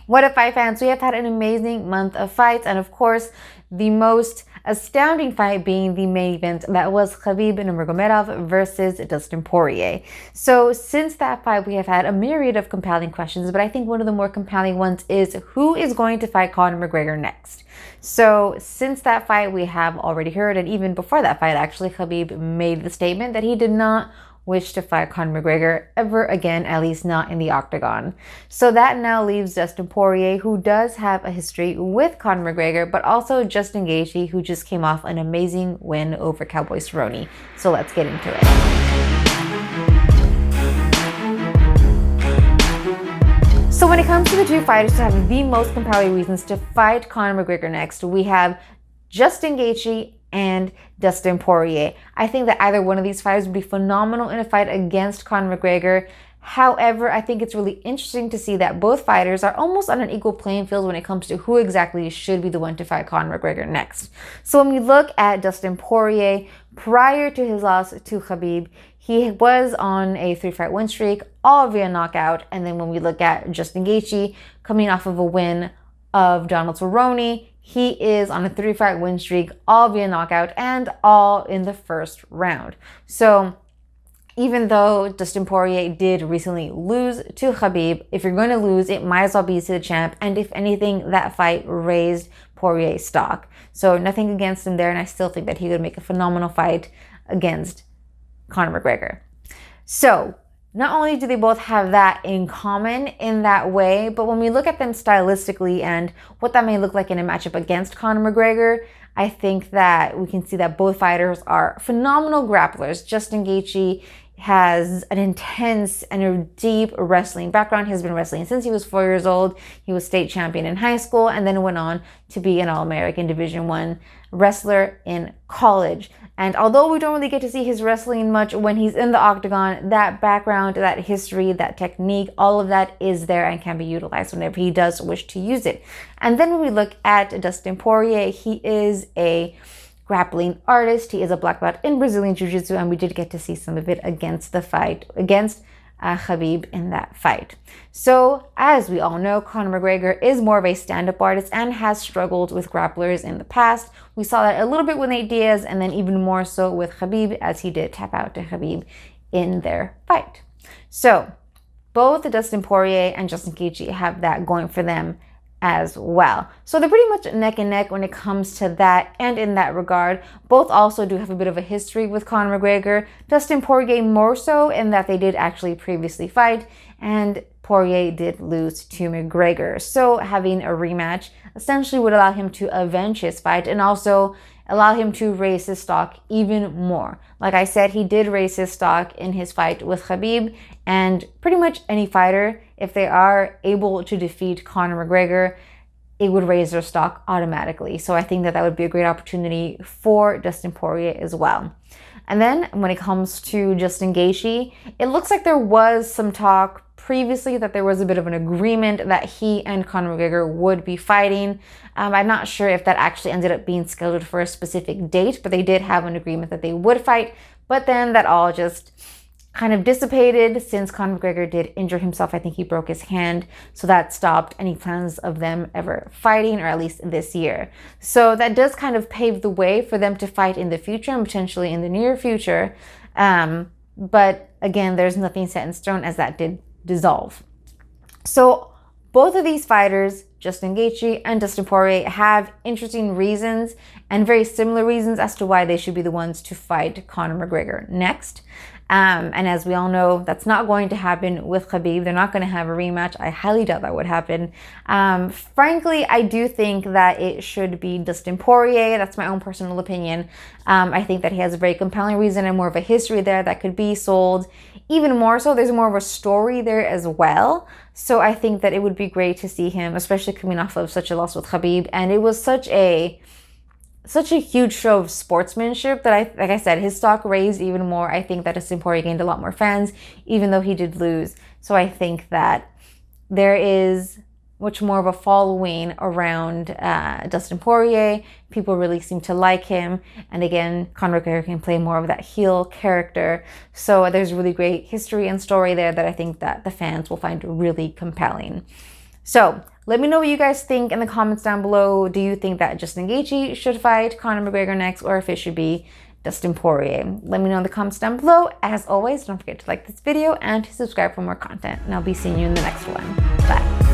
What a fight, fans. We have had an amazing month of fights, and of course, the most astounding fight being the main event that was Khabib Nurmagomedov versus Dustin Poirier. So since that fight, we have had a myriad of compelling questions, but I think one of the more compelling ones is who is going to fight Conor McGregor next? So since that fight, we have already heard, and even before that fight, actually, Khabib made the statement that he did not wish to fight Conor McGregor ever again, at least not in the octagon. So that now leaves Dustin Poirier, who does have a history with Conor McGregor, but also Justin Gaethje, who just came off an amazing win over Cowboy Cerrone. So let's get into it. So when it comes to the two fighters to have the most compelling reasons to fight Conor McGregor next, we have Justin Gaethje and Dustin Poirier. I think that either one of these fighters would be phenomenal in a fight against Conor McGregor. However, I think it's really interesting to see that both fighters are almost on an equal playing field when it comes to who exactly should be the one to fight Conor McGregor next. So when we look at Dustin Poirier, prior to his loss to Khabib, he was on a 3-fight win streak, all via knockout. And then when we look at Justin Gaethje, coming off of a win of Donald Cerrone, he is on a 3-fight win streak, all via knockout and all in the first round. So even though Dustin Poirier did recently lose to Khabib, if you're going to lose, it might as well be to the champ. And if anything, that fight raised Poirier's stock. So nothing against him there, and I still think that he would make a phenomenal fight against Conor McGregor. So not only do they both have that in common in that way, but when we look at them stylistically and what that may look like in a matchup against Conor McGregor, I think that we can see that both fighters are phenomenal grapplers. Justin Gaethje has an intense and a deep wrestling background. He has been wrestling since he was 4 years old. He was state champion in high school and then went on to be an All-American Division I wrestler in college. And although we don't really get to see his wrestling much when he's in the octagon, that background, that history, that technique, all of that is there and can be utilized whenever he does wish to use it. And then when we look at Dustin Poirier, he is a grappling artist. He is a black belt in Brazilian Jiu-Jitsu, and we did get to see some of it against Khabib in that fight. So, as we all know, Conor McGregor is more of a stand-up artist and has struggled with grapplers in the past. We saw that a little bit with Nate Diaz, and then even more so with Khabib, as he did tap out to Khabib in their fight. So, both Dustin Poirier and Justin Gaethje have that going for them as well. So they're pretty much neck and neck when it comes to that, and in that regard, both also do have a bit of a history with Conor McGregor. Dustin Poirier more so in that they did actually previously fight, and Poirier did lose to McGregor. So having a rematch essentially would allow him to avenge his fight and also allow him to raise his stock even more. Like I said, he did raise his stock in his fight with Khabib, and pretty much any fighter, if they are able to defeat Conor McGregor, it would raise their stock automatically. So I think that that would be a great opportunity for Dustin Poirier as well. And then when it comes to Justin Gaethje, it looks like there was some talk previously that there was a bit of an agreement that he and Conor McGregor would be fighting. I'm not sure if that actually ended up being scheduled for a specific date, but they did have an agreement that they would fight. But then that all just kind of dissipated since Conor McGregor did injure himself. I think he broke his hand, so that stopped any plans of them ever fighting, or at least this year. So that does kind of pave the way for them to fight in the future and potentially in the near future. But again, there's nothing set in stone as that did dissolve. So both of these fighters, Justin Gaethje and Dustin Poirier, have interesting reasons and very similar reasons as to why they should be the ones to fight Conor McGregor next. And as we all know, that's not going to happen with Khabib. They're not going to have a rematch. I highly doubt that would happen. Frankly, I do think that it should be Dustin Poirier. That's my own personal opinion. I think that he has a very compelling reason and more of a history there that could be sold. Even more so, there's more of a story there as well. So I think that it would be great to see him, especially coming off of such a loss with Khabib. And it was such a huge show of sportsmanship that like I said, his stock raised even more. I think that Dustin Poirier gained a lot more fans, even though he did lose. So I think that there is much more of a following around Dustin Poirier. People really seem to like him. And again, Conor McGregor can play more of that heel character. So there's really great history and story there that I think that the fans will find really compelling. So Let me know what you guys think in the comments down below. Do you think that Justin Gaethje should fight Conor McGregor next, or if it should be Dustin Poirier? Let me know in the comments down below. As always, don't forget to like this video and to subscribe for more content, and I'll be seeing you in the next one. Bye.